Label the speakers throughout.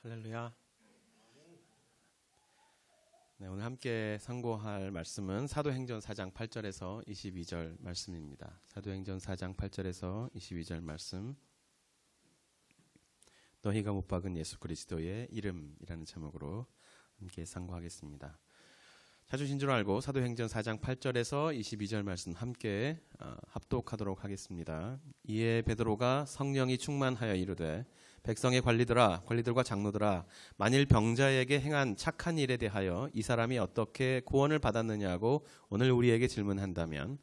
Speaker 1: 할렐루야. 네, 오늘 함께 상고할 말씀은 사도행전 4장 8절에서 22절 말씀입니다. 사도행전 4장 8절에서 22절 말씀. 너희가 못 박은 예수 그리스도의 이름이라는 제목으로 함께 상고하겠습니다. 찾으신 줄 알고 사도행전 4장 8절에서 22절 말씀 함께 합독하도록 하겠습니다. 이에 베드로가 성령이 충만하여 이르되 백성의 관리들과 장로들아, 만일 병자에게 행한 착한 일에 대하여 이 사람이 어떻게 구원을 받았느냐고 오늘 우리에게 질문한다면,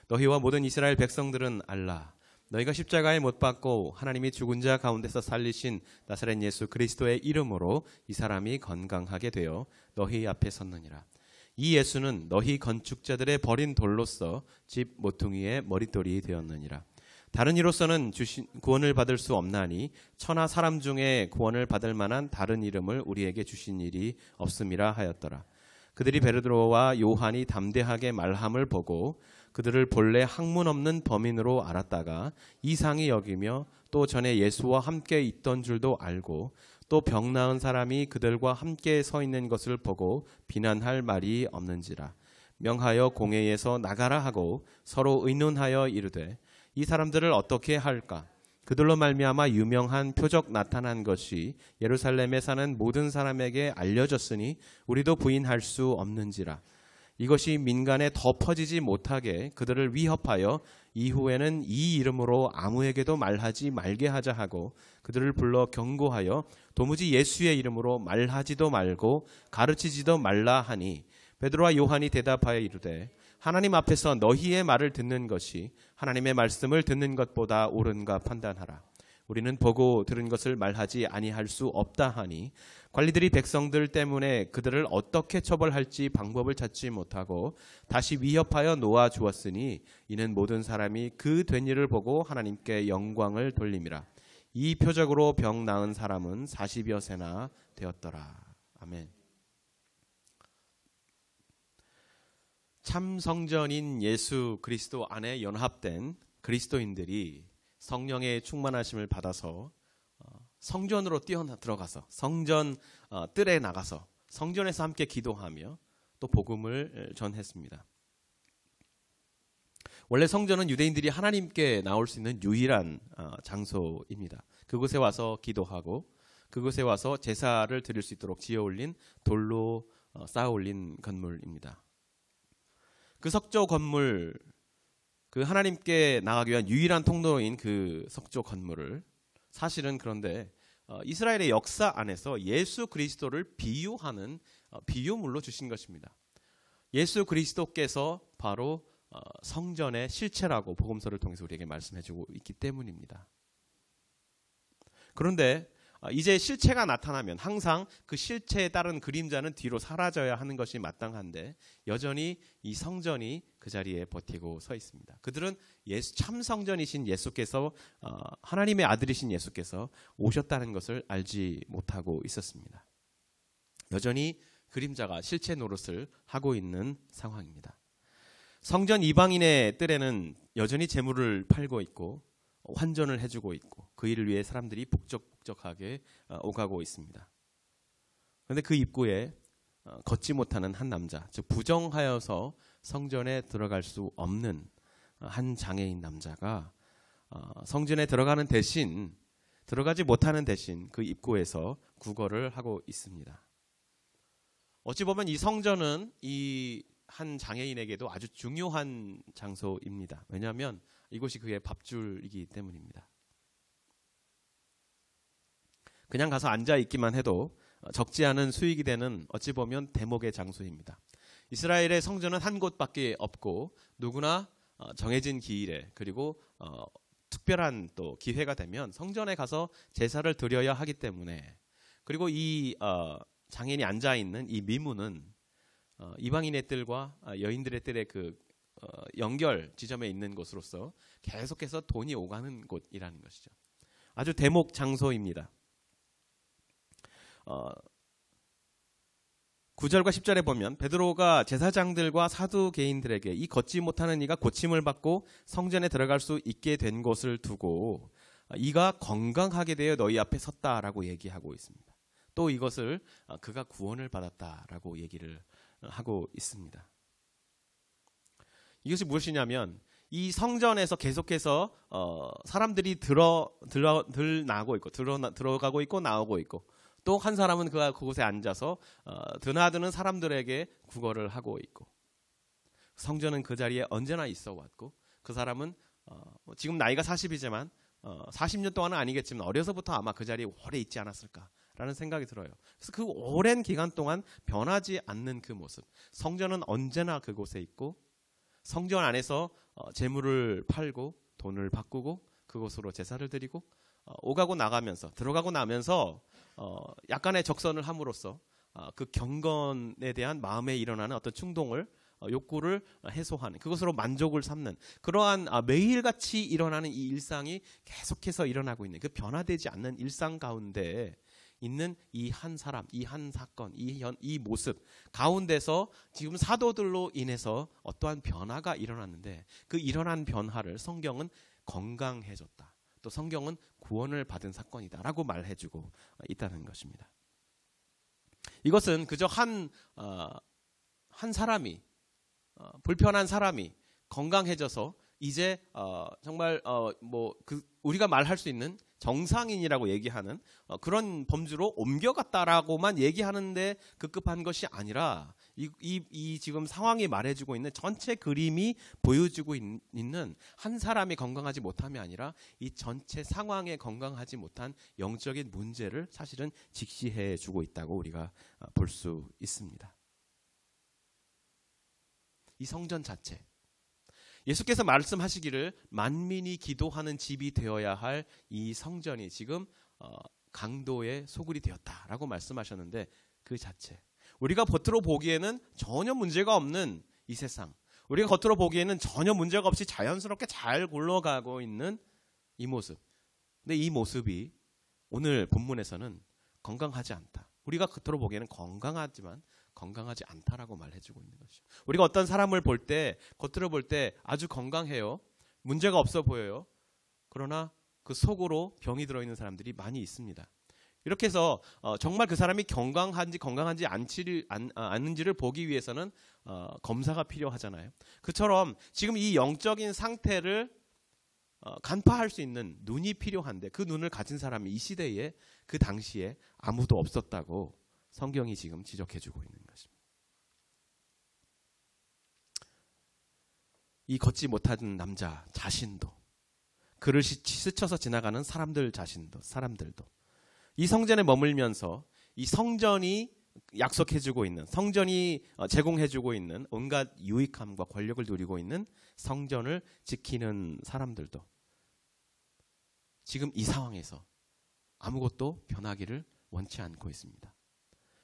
Speaker 1: 너희와 모든 이스라엘 백성들은 알라. 너희가 십자가에 못 박고 하나님이 죽은 자 가운데서 살리신 나사렛 예수 그리스도의 이름으로 이 사람이 건강하게 되어 너희 앞에 섰느니라. 이 예수는 너희 건축자들의 버린 돌로서 집 모퉁이의 머릿돌이 되었느니라. 다른 이로서는 구원을 받을 수 없나니 천하 사람 중에 구원을 받을 만한 다른 이름을 우리에게 주신 일이 없음이라 하였더라. 그들이 베드로와 요한이 담대하게 말함을 보고 그들을 본래 학문 없는 범인으로 알았다가 이상히 여기며 또 전에 예수와 함께 있던 줄도 알고 또 병 나은 사람이 그들과 함께 서 있는 것을 보고 비난할 말이 없는지라. 명하여 공회에서 나가라 하고 서로 의논하여 이르되 이 사람들을 어떻게 할까? 그들로 말미암아 유명한 표적 나타난 것이 예루살렘에 사는 모든 사람에게 알려졌으니 우리도 부인할 수 없는지라. 이것이 민간에 더 퍼지지 못하게 그들을 위협하여 이후에는 이 이름으로 아무에게도 말하지 말게 하자 하고 그들을 불러 경고하여 도무지 예수의 이름으로 말하지도 말고 가르치지도 말라 하니, 베드로와 요한이 대답하여 이르되 하나님 앞에서 너희의 말을 듣는 것이 하나님의 말씀을 듣는 것보다 옳은가 판단하라. 우리는 보고 들은 것을 말하지 아니할 수 없다 하니, 관리들이 백성들 때문에 그들을 어떻게 처벌할지 방법을 찾지 못하고 다시 위협하여 놓아 주었으니 이는 모든 사람이 그 된 일을 보고 하나님께 영광을 돌림이라. 이 표적으로 병 나은 사람은 40여 세나 되었더라. 아멘. 참 성전인 예수 그리스도 안에 연합된 그리스도인들이 성령의 충만하심을 받아서 성전으로 들어가서 성전 뜰에 나가서 성전에서 함께 기도하며 또 복음을 전했습니다. 원래 성전은 유대인들이 하나님께 나올 수 있는 유일한 장소입니다. 그곳에 와서 기도하고 그곳에 와서 제사를 드릴 수 있도록 지어올린 돌로 쌓아 올린 건물입니다. 그 석조 건물, 그 하나님께 나가기 위한 유일한 통로인 그 석조 건물을 사실은 그런데 이스라엘의 역사 안에서 예수 그리스도를 비유하는 비유물로 주신 것입니다. 예수 그리스도께서 바로 성전의 실체라고 복음서를 통해서 우리에게 말씀해주고 있기 때문입니다. 그런데 이제 실체가 나타나면 항상 그 실체에 따른 그림자는 뒤로 사라져야 하는 것이 마땅한데 여전히 이 성전이 그 자리에 버티고 서 있습니다. 그들은 참 성전이신 예수께서 하나님의 아들이신 예수께서 오셨다는 것을 알지 못하고 있었습니다. 여전히 그림자가 실체 노릇을 하고 있는 상황입니다. 성전 이방인의 뜰에는 여전히 재물을 팔고 있고 환전을 해주고 있고 그 일을 위해 사람들이 북적북적하게 오가고 있습니다. 그런데 그 입구에 걷지 못하는 한 남자, 즉 부정하여서 성전에 들어갈 수 없는 한 장애인 남자가 성전에 들어가지 못하는 대신 그 입구에서 구걸을 하고 있습니다. 어찌 보면 이 성전은 이 한 장애인에게도 아주 중요한 장소입니다. 왜냐하면 이곳이 그의 밥줄이기 때문입니다. 그냥 가서 앉아 있기만 해도 적지 않은 수익이 되는 어찌 보면 대목의 장소입니다. 이스라엘의 성전은 한 곳밖에 없고 누구나 정해진 기일에 그리고 특별한 또 기회가 되면 성전에 가서 제사를 드려야 하기 때문에, 그리고 이 장애인이 앉아 있는 이 미문은 이방인의 뜰과 여인들의 뜰의 그 연결 지점에 있는 곳으로서 계속해서 돈이 오가는 곳이라는 것이죠. 아주 대목 장소입니다. 9절과 10절에 보면 베드로가 제사장들과 사두개인들에게 이 걷지 못하는 이가 고침을 받고 성전에 들어갈 수 있게 된 것을 두고 이가 건강하게 되어 너희 앞에 섰다라고 얘기하고 있습니다. 또 이것을 그가 구원을 받았다라고 얘기를 하고 있습니다. 이것이 무엇이냐면 이 성전에서 계속해서 사람들이 들어가고 있고 나오고 있고, 또 한 사람은 그곳에 앉아서 드나드는 사람들에게 구걸을 하고 있고, 성전은 그 자리에 언제나 있어 왔고, 그 사람은 지금 나이가 40이지만 40년 동안은 아니겠지만 어려서부터 아마 그 자리에 오래 있지 않았을까라는 생각이 들어요. 그래서 그 오랜 기간 동안 변하지 않는 그 모습, 성전은 언제나 그곳에 있고, 성전 안에서 재물을 팔고 돈을 바꾸고 그곳으로 제사를 드리고, 오가고 나가면서 들어가고 나면서 약간의 적선을 함으로써 그 경건에 대한 마음에 일어나는 어떤 충동을, 욕구를 해소하는, 그것으로 만족을 삼는 그러한 매일같이 일어나는 이 일상이 계속해서 일어나고 있는, 그 변화되지 않는 일상 가운데 있는 이 한 사람, 이 한 사건, 이 모습 가운데서 지금 사도들로 인해서 어떠한 변화가 일어났는데, 그 일어난 변화를 성경은 건강해졌다, 또 성경은 구원을 받은 사건이다라고 말해주고 있다는 것입니다. 이것은 그저 한 사람이, 불편한 사람이 건강해져서 이제 정말 우리가 말할 수 있는 정상인이라고 얘기하는 그런 범주로 옮겨갔다라고만 얘기하는데 급급한 것이 아니라, 이 지금 상황이 말해주고 있는 전체 그림이 보여주고 있는 한 사람이 건강하지 못함이 아니라 이 전체 상황에 건강하지 못한 영적인 문제를 사실은 직시해주고 있다고 우리가 볼 수 있습니다. 이 성전 자체, 예수께서 말씀하시기를 만민이 기도하는 집이 되어야 할 이 성전이 지금 강도의 소굴이 되었다라고 말씀하셨는데, 그 자체, 우리가 겉으로 보기에는 전혀 문제가 없는 이 세상, 우리가 겉으로 보기에는 전혀 문제가 없이 자연스럽게 잘 굴러가고 있는 이 모습, 근데 이 모습이 오늘 본문에서는 건강하지 않다, 우리가 겉으로 보기에는 건강하지만 건강하지 않다라고 말해주고 있는 것이죠. 우리가 어떤 사람을 볼 때, 겉으로 볼 때 아주 건강해요, 문제가 없어 보여요. 그러나 그 속으로 병이 들어있는 사람들이 많이 있습니다. 이렇게 해서 정말 그 사람이 건강한지 않는지를 보기 위해서는 검사가 필요하잖아요. 그처럼 지금 이 영적인 상태를 간파할 수 있는 눈이 필요한데, 그 눈을 가진 사람이 이 시대에, 그 당시에 아무도 없었다고 성경이 지금 지적해주고 있는 것입니다. 이 걷지 못하는 남자 자신도, 그를 스쳐서 지나가는 사람들도 이 성전에 머물면서 이 성전이 약속해주고 있는, 성전이 제공해주고 있는 온갖 유익함과 권력을 누리고 있는 성전을 지키는 사람들도 지금 이 상황에서 아무것도 변하기를 원치 않고 있습니다.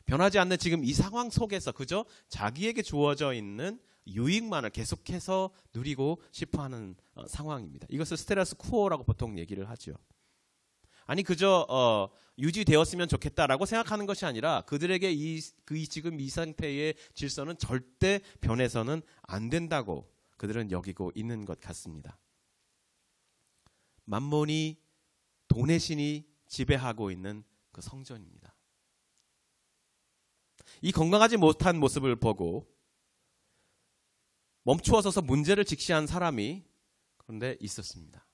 Speaker 1: 변하지 않는 지금 이 상황 속에서 그저 자기에게 주어져 있는 유익만을 계속해서 누리고 싶어하는 상황입니다. 이것을 스테라스 쿠오라고 보통 얘기를 하죠. 아니 그저 유지되었으면 좋겠다라고 생각하는 것이 아니라, 그들에게 지금 이 상태의 질서는 절대 변해서는 안 된다고 그들은 여기고 있는 것 같습니다. 만몬이, 돈의 신이 지배하고 있는 그 성전입니다. 이 건강하지 못한 모습을 보고 멈추어 서서 문제를 직시한 사람이 그런데 있었습니다.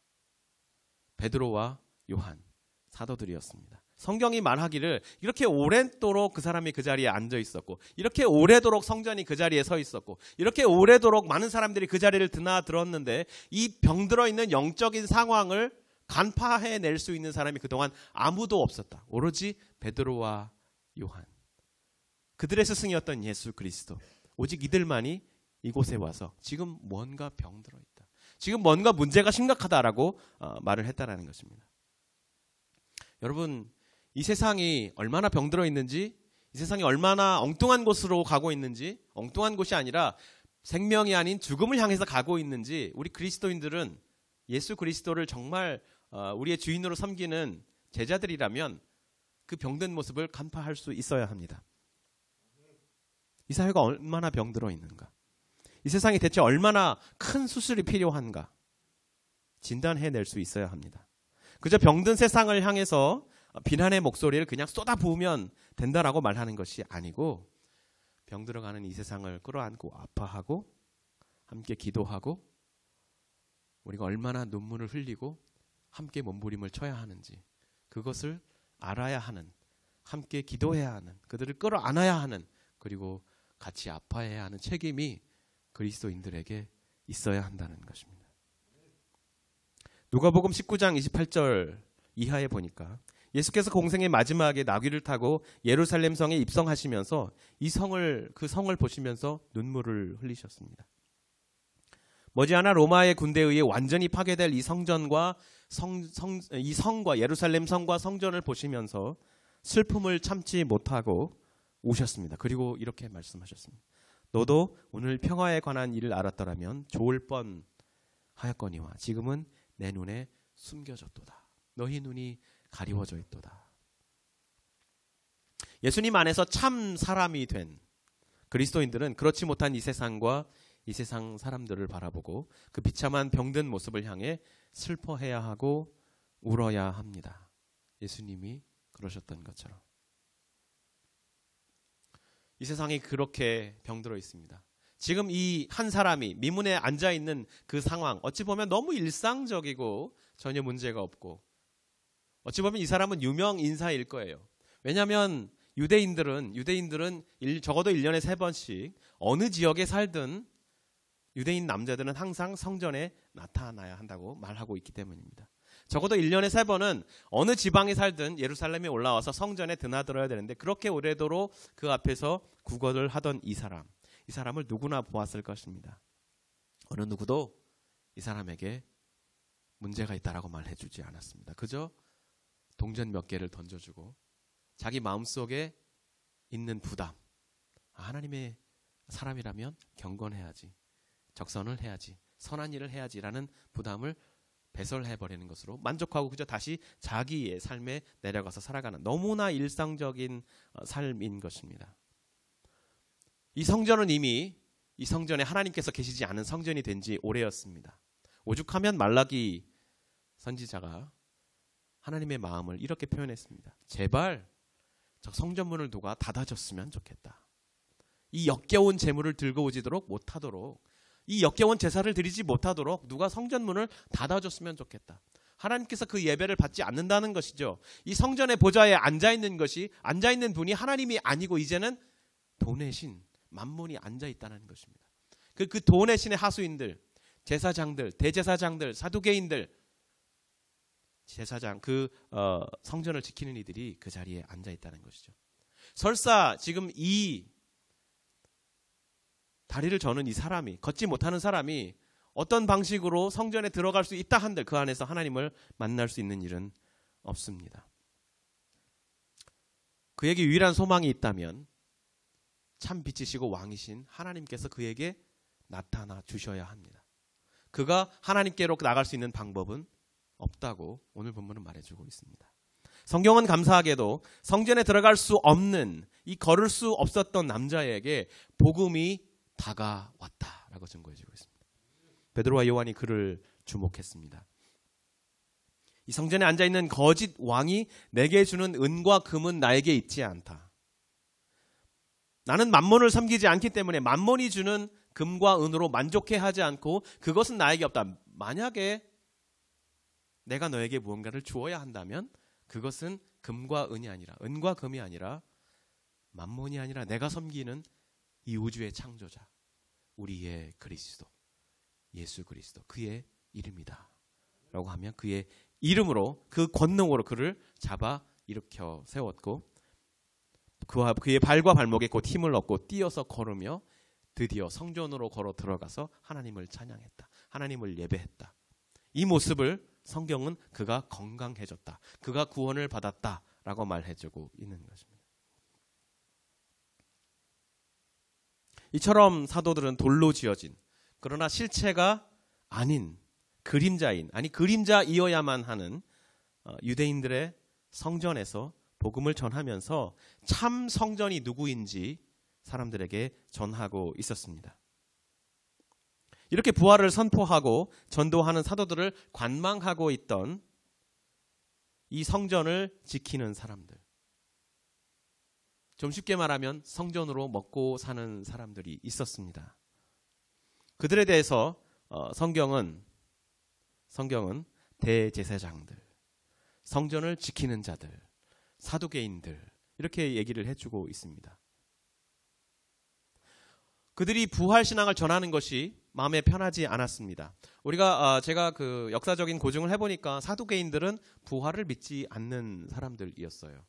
Speaker 1: 베드로와 요한, 사도들이었습니다. 성경이 말하기를 이렇게 오랜도록 그 사람이 그 자리에 앉아 있었고, 이렇게 오래도록 성전이 그 자리에 서 있었고, 이렇게 오래도록 많은 사람들이 그 자리를 드나들었는데, 이 병들어 있는 영적인 상황을 간파해낼 수 있는 사람이 그동안 아무도 없었다. 오로지 베드로와 요한, 그들의 스승이었던 예수 그리스도, 오직 이들만이 이곳에 와서 지금 뭔가 병들어 있다, 지금 뭔가 문제가 심각하다라고 말을 했다라는 것입니다. 여러분, 이 세상이 얼마나 병들어 있는지, 이 세상이 얼마나 엉뚱한 곳으로 가고 있는지, 엉뚱한 곳이 아니라 생명이 아닌 죽음을 향해서 가고 있는지, 우리 그리스도인들은 예수 그리스도를 정말 우리의 주인으로 섬기는 제자들이라면 그 병든 모습을 간파할 수 있어야 합니다. 이 사회가 얼마나 병들어 있는가, 이 세상이 대체 얼마나 큰 수술이 필요한가 진단해낼 수 있어야 합니다. 그저 병든 세상을 향해서 비난의 목소리를 그냥 쏟아부으면 된다라고 말하는 것이 아니고 병들어가는 이 세상을 끌어안고 아파하고 함께 기도하고 우리가 얼마나 눈물을 흘리고 함께 몸부림을 쳐야 하는지 그것을 알아야 하는, 함께 기도해야 하는, 그들을 끌어안아야 하는, 그리고 같이 아파해야 하는 책임이 그리스도인들에게 있어야 한다는 것입니다. 누가복음 19장 28절 이하에 보니까 예수께서 공생의 마지막에 나귀를 타고 예루살렘 성에 입성하시면서 그 성을 보시면서 눈물을 흘리셨습니다. 머지않아 로마의 군대에 의해 완전히 파괴될 이 성전과 이 성과 예루살렘 성과 성전을 보시면서 슬픔을 참지 못하고 우셨습니다. 그리고 이렇게 말씀하셨습니다. 너도 오늘 평화에 관한 일을 알았더라면 좋을 뻔 하였거니와 지금은 내 눈에 숨겨졌도다. 너희 눈이 가리워져 있도다. 예수님 안에서 참 사람이 된 그리스도인들은 그렇지 못한 이 세상과 이 세상 사람들을 바라보고 그 비참한 병든 모습을 향해 슬퍼해야 하고 울어야 합니다. 예수님이 그러셨던 것처럼. 이 세상이 그렇게 병들어 있습니다. 지금 이 한 사람이 미문에 앉아 있는 그 상황, 어찌 보면 너무 일상적이고 전혀 문제가 없고, 어찌 보면 이 사람은 유명 인사일 거예요. 왜냐하면 유대인들은 적어도 1년에 3번씩 어느 지역에 살든 유대인 남자들은 항상 성전에 나타나야 한다고 말하고 있기 때문입니다. 적어도 1년에 3번은 어느 지방에 살든 예루살렘에 올라와서 성전에 드나들어야 되는데 그렇게 오래도록 그 앞에서 구걸을 하던 이 사람을 누구나 보았을 것입니다. 어느 누구도 이 사람에게 문제가 있다라고 말해주지 않았습니다. 그저 동전 몇 개를 던져주고 자기 마음속에 있는 부담, 하나님의 사람이라면 경건해야지, 적선을 해야지, 선한 일을 해야지라는 부담을 배설해버리는 것으로 만족하고 그저 다시 자기의 삶에 내려가서 살아가는 너무나 일상적인 삶인 것입니다. 이 성전은 이미 이 성전에 하나님께서 계시지 않은 성전이 된 지 오래였습니다. 오죽하면 말라기 선지자가 하나님의 마음을 이렇게 표현했습니다. 제발 저 성전문을 누가 닫아줬으면 좋겠다. 이 역겨운 제물을 들고 오지도록 못하도록, 이 역겨운 제사를 드리지 못하도록 누가 성전문을 닫아줬으면 좋겠다. 하나님께서 그 예배를 받지 않는다는 것이죠. 이 성전의 보좌에 앉아있는 분이 하나님이 아니고 이제는 돈의 신, 만몬이 앉아있다는 것입니다. 그 돈의 신의 하수인들, 제사장들, 대제사장들, 사두개인들, 제사장, 성전을 지키는 이들이 그 자리에 앉아있다는 것이죠. 설사 지금 이 다리를 저는 이 사람이, 걷지 못하는 사람이 어떤 방식으로 성전에 들어갈 수 있다 한들 그 안에서 하나님을 만날 수 있는 일은 없습니다. 그에게 유일한 소망이 있다면 참 빛이시고 왕이신 하나님께서 그에게 나타나 주셔야 합니다. 그가 하나님께로 나갈 수 있는 방법은 없다고 오늘 본문은 말해주고 있습니다. 성경은 감사하게도 성전에 들어갈 수 없는, 이 걸을 수 없었던 남자에게 복음이 다가왔다라고 증거해주고 있습니다. 베드로와 요한이 그를 주목했습니다. 이 성전에 앉아있는 거짓 왕이 내게 주는 은과 금은 나에게 있지 않다. 나는 만몬을 섬기지 않기 때문에 만몬이 주는 금과 은으로 만족해 하지 않고 그것은 나에게 없다. 만약에 내가 너에게 무언가를 주어야 한다면 그것은 금과 은이 아니라, 은과 금이 아니라 만몬이 아니라 내가 섬기는 이 우주의 창조자, 우리의 그리스도, 예수 그리스도, 그의 이름이다 라고 하면 그의 이름으로, 그 권능으로 그를 잡아 일으켜 세웠고 그의 발과 발목에 곧 힘을 얻고 뛰어서 걸으며 드디어 성전으로 걸어 들어가서 하나님을 찬양했다. 하나님을 예배했다. 이 모습을 성경은 그가 건강해졌다, 그가 구원을 받았다 라고 말해주고 있는 것입니다. 이처럼 사도들은 돌로 지어진, 그러나 실체가 아닌 그림자인, 아니 그림자이어야만 하는 유대인들의 성전에서 복음을 전하면서 참 성전이 누구인지 사람들에게 전하고 있었습니다. 이렇게 부활을 선포하고 전도하는 사도들을 관망하고 있던 이 성전을 지키는 사람들. 좀 쉽게 말하면 성전으로 먹고 사는 사람들이 있었습니다. 그들에 대해서 성경은 대제사장들, 성전을 지키는 자들, 사두개인들 이렇게 얘기를 해주고 있습니다. 그들이 부활신앙을 전하는 것이 마음에 편하지 않았습니다. 제가 그 역사적인 고증을 해보니까 사두개인들은 부활을 믿지 않는 사람들이었어요.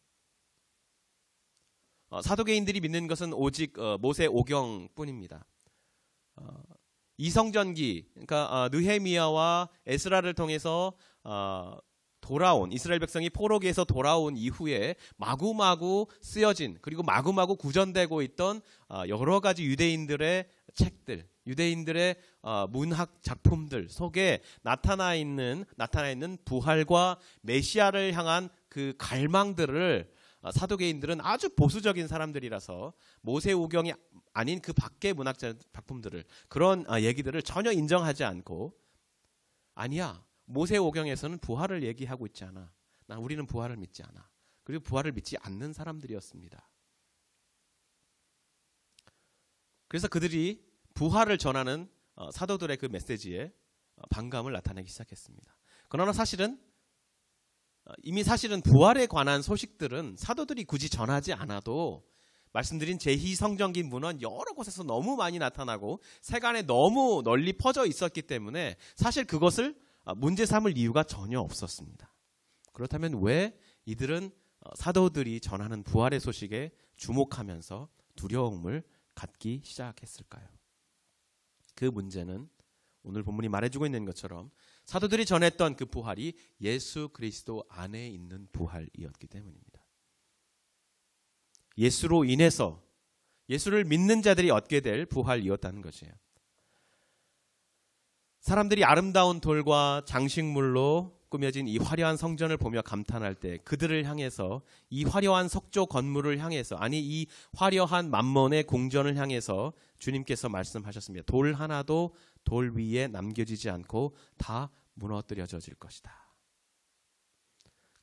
Speaker 1: 사두개인들이 믿는 것은 오직 모세 오경뿐입니다. 이성전기, 그러니까 느헤미야와 에스라를 통해서 돌아온 이스라엘 백성이 포로기에서 돌아온 이후에 마구마구 쓰여진 그리고 마구마구 구전되고 있던 여러 가지 유대인들의 책들, 유대인들의 문학 작품들 속에 나타나 있는 부활과 메시아를 향한 그 갈망들을 사두개인들은 아주 보수적인 사람들이라서 모세오경이 아닌 그 밖의 문학 작품들을 그런 얘기들을 전혀 인정하지 않고 아니야. 모세오경에서는 부활을 얘기하고 있지 않아. 우리는 부활을 믿지 않아. 그리고 부활을 믿지 않는 사람들이었습니다. 그래서 그들이 부활을 전하는 사도들의 그 메시지에 반감을 나타내기 시작했습니다. 그러나 이미 사실은 부활에 관한 소식들은 사도들이 굳이 전하지 않아도 말씀드린 제2성전기 문헌 여러 곳에서 너무 많이 나타나고 세간에 너무 널리 퍼져 있었기 때문에 사실 그것을 문제 삼을 이유가 전혀 없었습니다. 그렇다면 왜 이들은 사도들이 전하는 부활의 소식에 주목하면서 두려움을 갖기 시작했을까요? 그 문제는 오늘 본문이 말해주고 있는 것처럼 사도들이 전했던 그 부활이 예수 그리스도 안에 있는 부활이었기 때문입니다. 예수로 인해서 예수를 믿는 자들이 얻게 될 부활이었다는 것이에요. 사람들이 아름다운 돌과 장식물로 꾸며진 이 화려한 성전을 보며 감탄할 때 그들을 향해서 이 화려한 석조 건물을 향해서 이 화려한 만몬의 궁전을 향해서 주님께서 말씀하셨습니다. 돌 하나도 돌 위에 남겨지지 않고 다 무너뜨려질 것이다.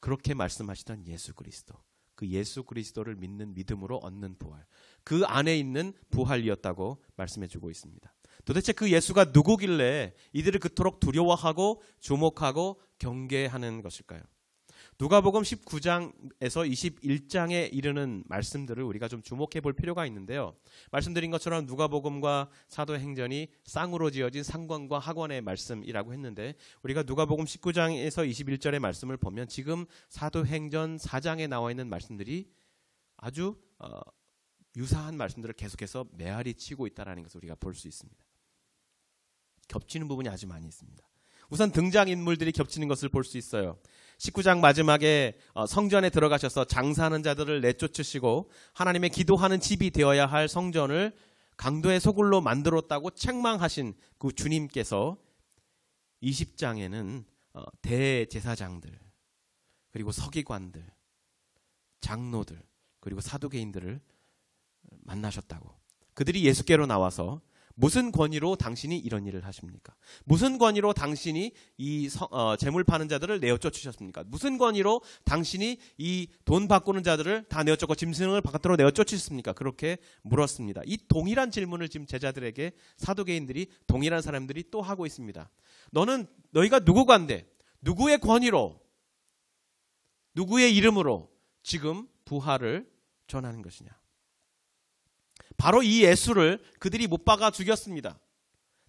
Speaker 1: 그렇게 말씀하시던 예수 그리스도, 그 예수 그리스도를 믿는 믿음으로 얻는 부활, 그 안에 있는 부활이었다고 말씀해주고 있습니다. 도대체 그 예수가 누구길래 이들을 그토록 두려워하고 주목하고 경계하는 것일까요? 누가복음 19장에서 21장에 이르는 말씀들을 우리가 좀 주목해 볼 필요가 있는데요. 말씀드린 것처럼 누가복음과 사도행전이 쌍으로 지어진 상관과 학원의 말씀이라고 했는데 우리가 누가복음 19장에서 21절의 말씀을 보면 지금 사도행전 4장에 나와 있는 말씀들이 아주 유사한 말씀들을 계속해서 메아리 치고 있다는 것을 우리가 볼 수 있습니다. 겹치는 부분이 아주 많이 있습니다. 우선 등장인물들이 겹치는 것을 볼 수 있어요. 19장 마지막에 성전에 들어가셔서 장사하는 자들을 내쫓으시고 하나님의 기도하는 집이 되어야 할 성전을 강도의 소굴로 만들었다고 책망하신 그 주님께서 20장에는 대제사장들 그리고 서기관들, 장로들 그리고 사두개인들을 만나셨다고. 그들이 예수께로 나와서 무슨 권위로 당신이 이런 일을 하십니까? 무슨 권위로 당신이 이 재물 파는 자들을 내어 쫓으셨습니까? 무슨 권위로 당신이 이 돈 바꾸는 자들을 다 내어 쫓고 짐승을 바깥으로 내어 쫓으셨습니까? 그렇게 물었습니다. 이 동일한 질문을 지금 제자들에게 사두개인들이 동일한 사람들이 또 하고 있습니다. 너희가 누구간데 누구의 권위로 누구의 이름으로 지금 부활을 전하는 것이냐? 바로 이 예수를 그들이 못 박아 죽였습니다.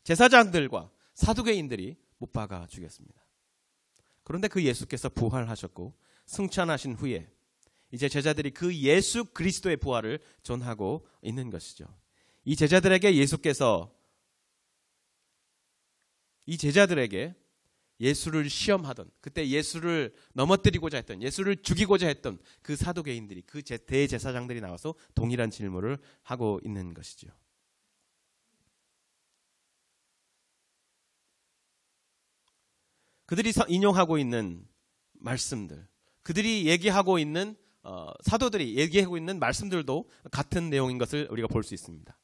Speaker 1: 제사장들과 사두개인들이 못 박아 죽였습니다. 그런데 그 예수께서 부활하셨고 승천하신 후에 이제 제자들이 그 예수 그리스도의 부활을 전하고 있는 것이죠. 이 제자들에게 예수를 시험하던, 그때 예수를 넘어뜨리고자 했던, 예수를 죽이고자 했던 그 사두개인들이, 그 대제사장들이 나와서 동일한 질문을 하고 있는 것이죠. 그들이 인용하고 있는 말씀들, 그들이 얘기하고 있는 사도들이 얘기하고 있는 말씀들도 같은 내용인 것을 우리가 볼 수 있습니다.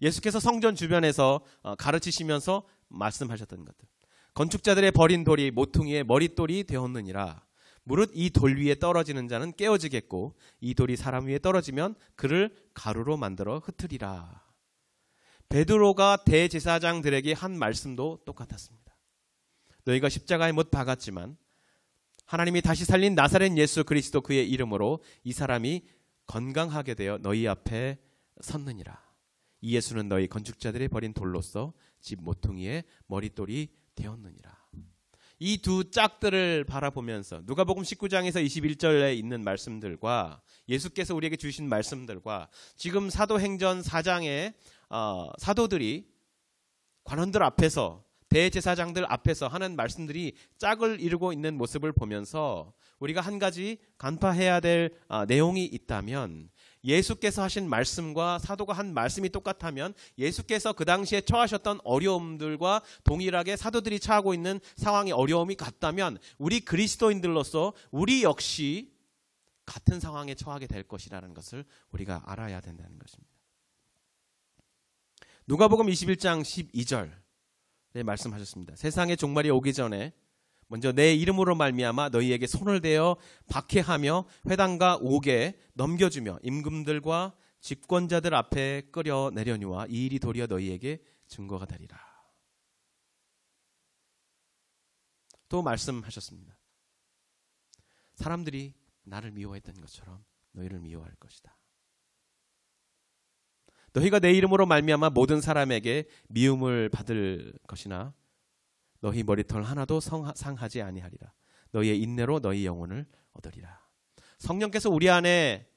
Speaker 1: 예수께서 성전 주변에서 가르치시면서 말씀하셨던 것들. 건축자들의 버린 돌이 모퉁이의 머릿돌이 되었느니라. 무릇 이 돌 위에 떨어지는 자는 깨어지겠고 이 돌이 사람 위에 떨어지면 그를 가루로 만들어 흩으리라. 베드로가 대제사장들에게 한 말씀도 똑같았습니다. 너희가 십자가에 못 박았지만 하나님이 다시 살린 나사렛 예수 그리스도 그의 이름으로 이 사람이 건강하게 되어 너희 앞에 섰느니라. 이 예수는 너희 건축자들이 버린 돌로서 집 모퉁이의 머릿돌이 되었느니라. 이 두 짝들을 바라보면서 누가복음 19장에서 21절에 있는 말씀들과 예수께서 우리에게 주신 말씀들과 지금 사도행전 4장에 사도들이 관원들 앞에서 대제사장들 앞에서 하는 말씀들이 짝을 이루고 있는 모습을 보면서 우리가 한 가지 간파해야 될 내용이 있다면, 예수께서 하신 말씀과 사도가 한 말씀이 똑같다면 예수께서 그 당시에 처하셨던 어려움들과 동일하게 사도들이 처하고 있는 상황의 어려움이 같다면 우리 그리스도인들로서 우리 역시 같은 상황에 처하게 될 것이라는 것을 우리가 알아야 된다는 것입니다. 누가복음 21장 12절에 말씀하셨습니다. 세상의 종말이 오기 전에 먼저 내 이름으로 말미암아 너희에게 손을 대어 박해하며 회당과 옥에 넘겨주며 임금들과 집권자들 앞에 끌어내려니와 이 일이 도리어 너희에게 증거가 되리라. 또 말씀하셨습니다. 사람들이 나를 미워했던 것처럼 너희를 미워할 것이다. 너희가 내 이름으로 말미암아 모든 사람에게 미움을 받을 것이나 너희 머리털 하나도 상하지 아니하리라. 너희의 인내로 너희 영혼을 얻으리라. 성령께서 우리 안에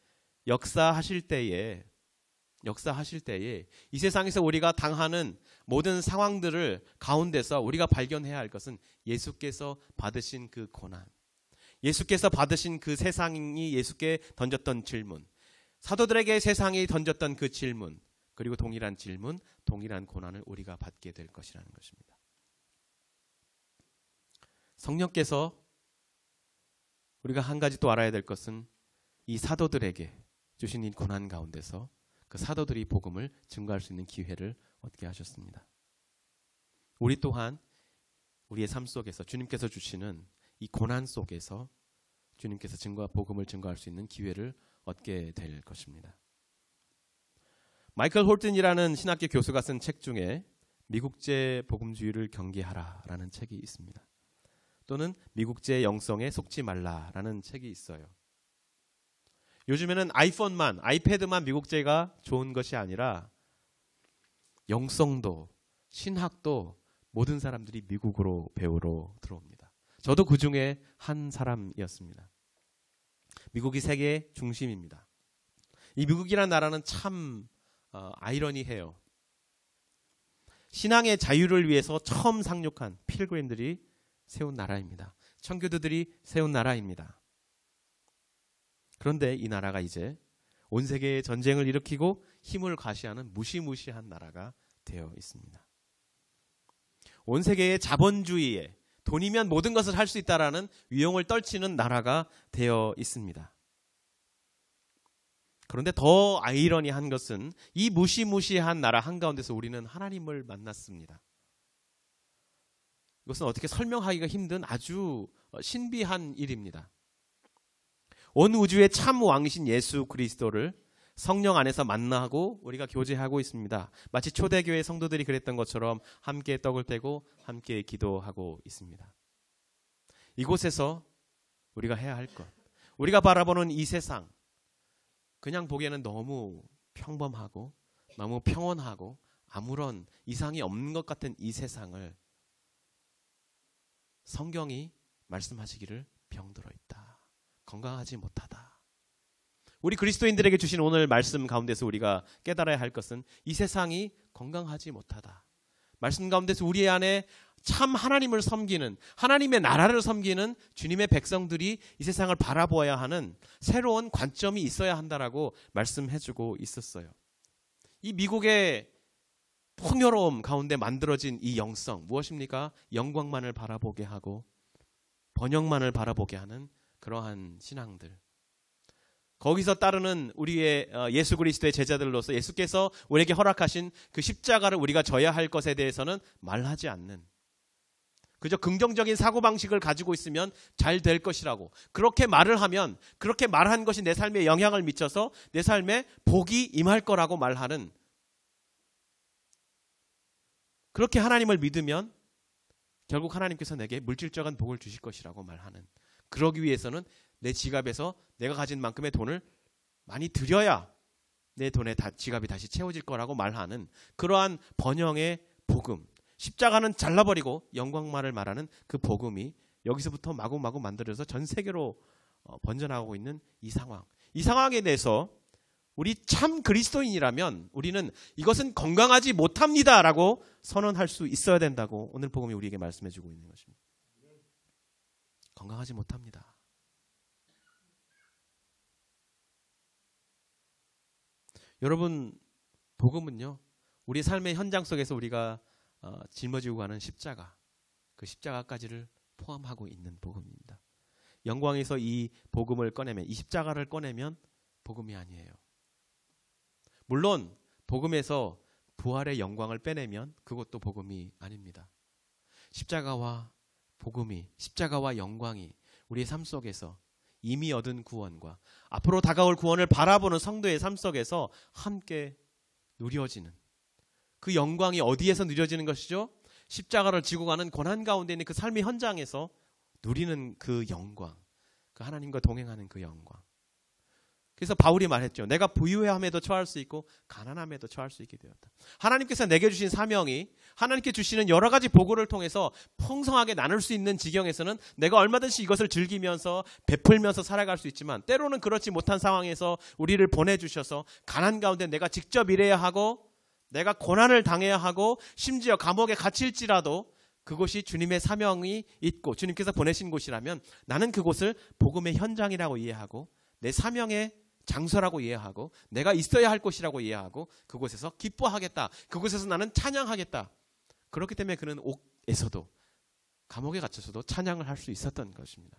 Speaker 1: 역사하실 때에 이 세상에서 우리가 당하는 모든 상황들을 가운데서 우리가 발견해야 할 것은 예수께서 받으신 그 고난, 예수께서 받으신 그 세상이 예수께 던졌던 질문, 사도들에게 세상이 던졌던 그 질문, 그리고 동일한 질문, 동일한 고난을 우리가 받게 될 것이라는 것입니다. 성령께서 우리가 한 가지 또 알아야 될 것은 이 사도들에게 주신 이 고난 가운데서 그 사도들이 복음을 증거할 수 있는 기회를 얻게 하셨습니다. 우리 또한 우리의 삶 속에서 주님께서 주시는 이 고난 속에서 주님께서 복음을 증거할 수 있는 기회를 얻게 될 것입니다. 마이클 홀튼이라는 신학교 교수가 쓴 책 중에 미국제 복음주의를 경계하라라는 책이 있습니다. 또는 미국제 영성에 속지 말라라는 책이 있어요. 요즘에는 아이패드만 미국제가 좋은 것이 아니라 영성도 신학도 모든 사람들이 미국으로 배우러 들어옵니다. 저도 그 중에 한 사람이었습니다. 미국이 세계 중심입니다. 이 미국이라는 나라는 참 아이러니해요. 신앙의 자유를 위해서 처음 상륙한 필그림들이 세운 나라입니다. 청교도들이 세운 나라입니다. 그런데 이 나라가 이제 온 세계에 전쟁을 일으키고 힘을 과시하는 무시무시한 나라가 되어 있습니다. 온 세계의 자본주의에 돈이면 모든 것을 할 수 있다라는 위용을 떨치는 나라가 되어 있습니다. 그런데 더 아이러니한 것은 이 무시무시한 나라 한가운데서 우리는 하나님을 만났습니다. 이것은 어떻게 설명하기가 힘든 아주 신비한 일입니다. 온 우주의 참 왕이신 예수 그리스도를 성령 안에서 만나고 우리가 교제하고 있습니다. 마치 초대교회 성도들이 그랬던 것처럼 함께 떡을 떼고 함께 기도하고 있습니다. 이곳에서 우리가 해야 할 것, 우리가 바라보는 이 세상, 그냥 보기에는 너무 평범하고 너무 평온하고 아무런 이상이 없는 것 같은 이 세상을 성경이 말씀하시기를 병들어 있다, 건강하지 못하다. 우리 그리스도인들에게 주신 오늘 말씀 가운데서 우리가 깨달아야 할 것은 이 세상이 건강하지 못하다. 말씀 가운데서 우리 안에 참 하나님을 섬기는, 하나님의 나라를 섬기는 주님의 백성들이 이 세상을 바라보아야 하는 새로운 관점이 있어야 한다라고 말씀해주고 있었어요. 이 미국의 풍요로움 가운데 만들어진 이 영성, 무엇입니까? 영광만을 바라보게 하고 번영만을 바라보게 하는 그러한 신앙들. 거기서 따르는 우리의 예수 그리스도의 제자들로서 예수께서 우리에게 허락하신 그 십자가를 우리가 져야 할 것에 대해서는 말하지 않는, 그저 긍정적인 사고방식을 가지고 있으면 잘 될 것이라고 그렇게 말을 하면 그렇게 말한 것이 내 삶에 영향을 미쳐서 내 삶에 복이 임할 거라고 말하는, 그렇게 하나님을 믿으면 결국 하나님께서 내게 물질적인 복을 주실 것이라고 말하는, 그러기 위해서는 내 지갑에서 내가 가진 만큼의 돈을 많이 들여야 내 돈에 지갑이 다시 채워질 거라고 말하는 그러한 번영의 복음, 십자가는 잘라버리고 영광만을 말하는 그 복음이 여기서부터 마구마구 만들어서 전 세계로 번져나가고 있는 이 상황에 대해서 우리 참 그리스도인이라면 우리는 이것은 건강하지 못합니다라고 선언할 수 있어야 된다고 오늘 복음이 우리에게 말씀해주고 있는 것입니다. 건강하지 못합니다. 여러분, 복음은요, 우리 삶의 현장 속에서 우리가 짊어지고 가는 십자가, 그 십자가까지를 포함하고 있는 복음입니다. 영광에서 이 복음을 꺼내면, 이 십자가를 꺼내면 복음이 아니에요. 물론 복음에서 부활의 영광을 빼내면 그것도 복음이 아닙니다. 십자가와 복음이, 십자가와 영광이 우리의 삶 속에서 이미 얻은 구원과 앞으로 다가올 구원을 바라보는 성도의 삶 속에서 함께 누려지는 그 영광이 어디에서 누려지는 것이죠? 십자가를 지고 가는 고난 가운데 있는 그 삶의 현장에서 누리는 그 영광, 그 하나님과 동행하는 그 영광. 그래서 바울이 말했죠. 내가 부유함에도 처할 수 있고 가난함에도 처할 수 있게 되었다. 하나님께서 내게 주신 사명이 하나님께 주시는 여러 가지 보고를 통해서 풍성하게 나눌 수 있는 지경에서는 내가 얼마든지 이것을 즐기면서 베풀면서 살아갈 수 있지만, 때로는 그렇지 못한 상황에서 우리를 보내주셔서 가난 가운데 내가 직접 일해야 하고 내가 고난을 당해야 하고 심지어 감옥에 갇힐지라도 그곳이 주님의 사명이 있고 주님께서 보내신 곳이라면 나는 그곳을 복음의 현장이라고 이해하고 내 사명의 장소라고 이해하고 내가 있어야 할 곳이라고 이해하고 그곳에서 기뻐하겠다. 그곳에서 나는 찬양하겠다. 그렇기 때문에 그는 옥에서도 감옥에 갇혀서도 찬양을 할 수 있었던 것입니다.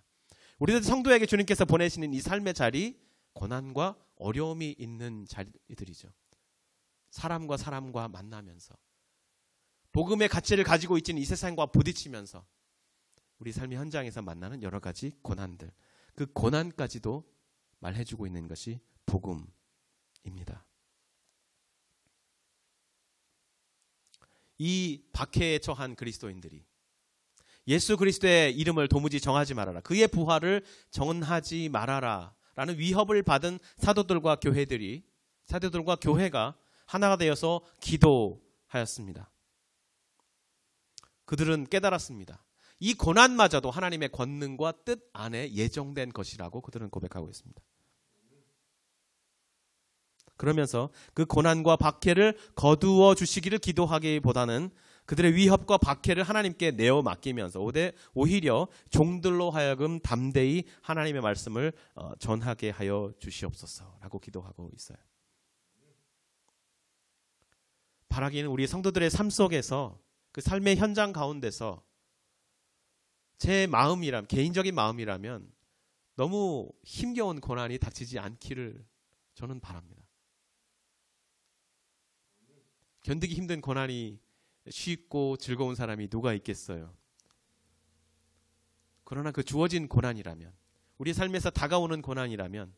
Speaker 1: 우리들 성도에게 주님께서 보내시는 이 삶의 자리, 고난과 어려움이 있는 자리들이죠. 사람과 사람과 만나면서 복음의 가치를 가지고 있지는 이 세상과 부딪히면서 우리 삶의 현장에서 만나는 여러 가지 고난들, 그 고난까지도 말해주고 있는 것이 복음입니다. 이 박해에 처한 그리스도인들이 예수 그리스도의 이름을 도무지 정하지 말아라, 그의 부활을 정하지 말아라 라는 위협을 받은 사도들과 교회가 하나가 되어서 기도하였습니다. 그들은 깨달았습니다. 이 고난마저도 하나님의 권능과 뜻 안에 예정된 것이라고 그들은 고백하고 있습니다. 그러면서 그 고난과 박해를 거두어 주시기를 기도하기보다는 그들의 위협과 박해를 하나님께 내어 맡기면서 오히려 종들로 하여금 담대히 하나님의 말씀을 전하게 하여 주시옵소서라고 기도하고 있어요. 바라기는 우리 성도들의 삶 속에서 그 삶의 현장 가운데서 제 마음이라면, 개인적인 마음이라면 너무 힘겨운 고난이 닥치지 않기를 저는 바랍니다. 견디기 힘든 고난이 쉽고 즐거운 사람이 누가 있겠어요? 그러나 그 주어진 고난이라면, 우리 삶에서 다가오는 고난이라면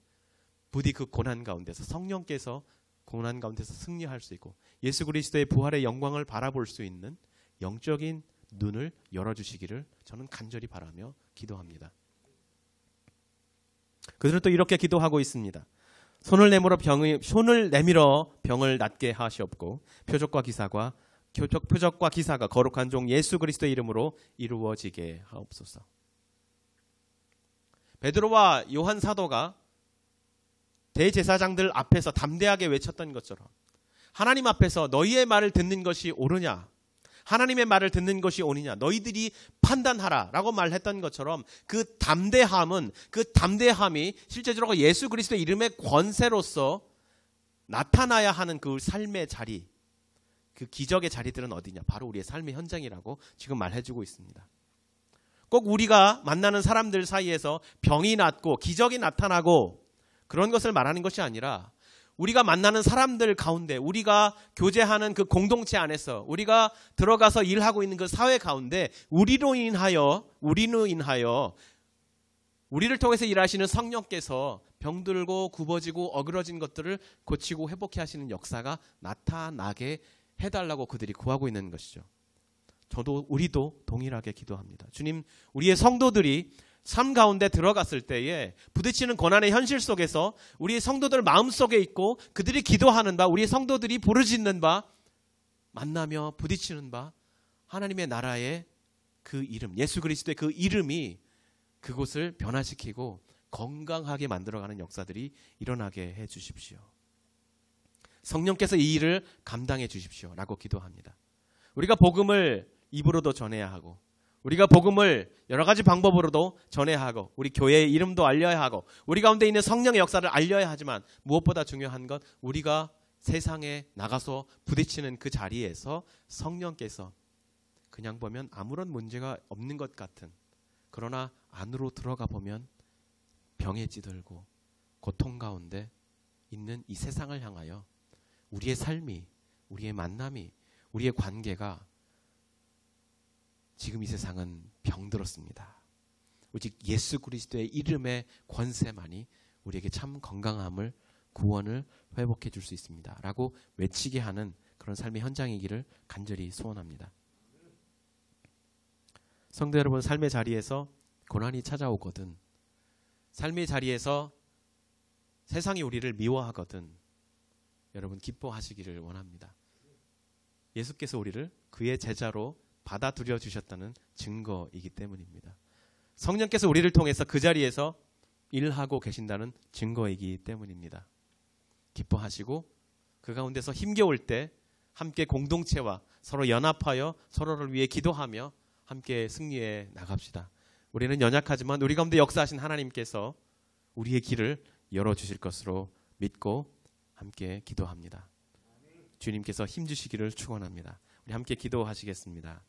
Speaker 1: 부디 그 고난 가운데서 성령께서 고난 가운데서 승리할 수 있고 예수 그리스도의 부활의 영광을 바라볼 수 있는 영적인 눈을 열어주시기를 저는 간절히 바라며 기도합니다. 그들은 또 이렇게 기도하고 있습니다. 손을 내밀어 병을 낫게 하시옵고 표적과 기사가 거룩한 종 예수 그리스도의 이름으로 이루어지게 하옵소서. 베드로와 요한 사도가 대제사장들 앞에서 담대하게 외쳤던 것처럼 하나님 앞에서 너희의 말을 듣는 것이 옳으냐, 하나님의 말을 듣는 것이 옳으냐, 너희들이 판단하라 라고 말했던 것처럼 그 담대함이 실제적으로 예수 그리스도의 이름의 권세로서 나타나야 하는 그 삶의 자리, 그 기적의 자리들은 어디냐? 바로 우리의 삶의 현장이라고 지금 말해주고 있습니다. 꼭 우리가 만나는 사람들 사이에서 병이 낫고 기적이 나타나고 그런 것을 말하는 것이 아니라 우리가 만나는 사람들 가운데, 우리가 교제하는 그 공동체 안에서, 우리가 들어가서 일하고 있는 그 사회 가운데 우리로 인하여 우리를 통해서 일하시는 성령께서 병들고 굽어지고 어그러진 것들을 고치고 회복해 하시는 역사가 나타나게 해달라고 그들이 구하고 있는 것이죠. 우리도 동일하게 기도합니다. 주님, 우리의 성도들이 삶 가운데 들어갔을 때에 부딪히는 고난의 현실 속에서 우리의 성도들 마음속에 있고 그들이 기도하는 바, 우리의 성도들이 부르짖는 바, 만나며 부딪히는 바, 하나님의 나라의 그 이름, 예수 그리스도의 그 이름이 그곳을 변화시키고 건강하게 만들어가는 역사들이 일어나게 해 주십시오. 성령께서 이 일을 감당해 주십시오 라고 기도합니다. 우리가 복음을 입으로도 전해야 하고, 우리가 복음을 여러 가지 방법으로도 전해야 하고, 우리 교회의 이름도 알려야 하고, 우리 가운데 있는 성령의 역사를 알려야 하지만 무엇보다 중요한 건 우리가 세상에 나가서 부딪히는 그 자리에서 성령께서 그냥 보면 아무런 문제가 없는 것 같은, 그러나 안으로 들어가 보면 병에 찌들고 고통 가운데 있는 이 세상을 향하여 우리의 삶이, 우리의 만남이, 우리의 관계가 지금 이 세상은 병들었습니다. 오직 예수 그리스도의 이름의 권세만이 우리에게 참 건강함을, 구원을 회복해 줄 수 있습니다 라고 외치게 하는 그런 삶의 현장이기를 간절히 소원합니다. 성도 여러분, 삶의 자리에서 고난이 찾아오거든, 삶의 자리에서 세상이 우리를 미워하거든 여러분 기뻐하시기를 원합니다. 예수께서 우리를 그의 제자로 받아들여 주셨다는 증거이기 때문입니다. 성령께서 우리를 통해서 그 자리에서 일하고 계신다는 증거이기 때문입니다. 기뻐하시고 그 가운데서 힘겨울 때 함께 공동체와 서로 연합하여 서로를 위해 기도하며 함께 승리해 나갑시다. 우리는 연약하지만 우리 가운데 역사하신 하나님께서 우리의 길을 열어주실 것으로 믿고 함께 기도합니다. 주님께서 힘주시기를 축원합니다. 우리 함께 기도하시겠습니다.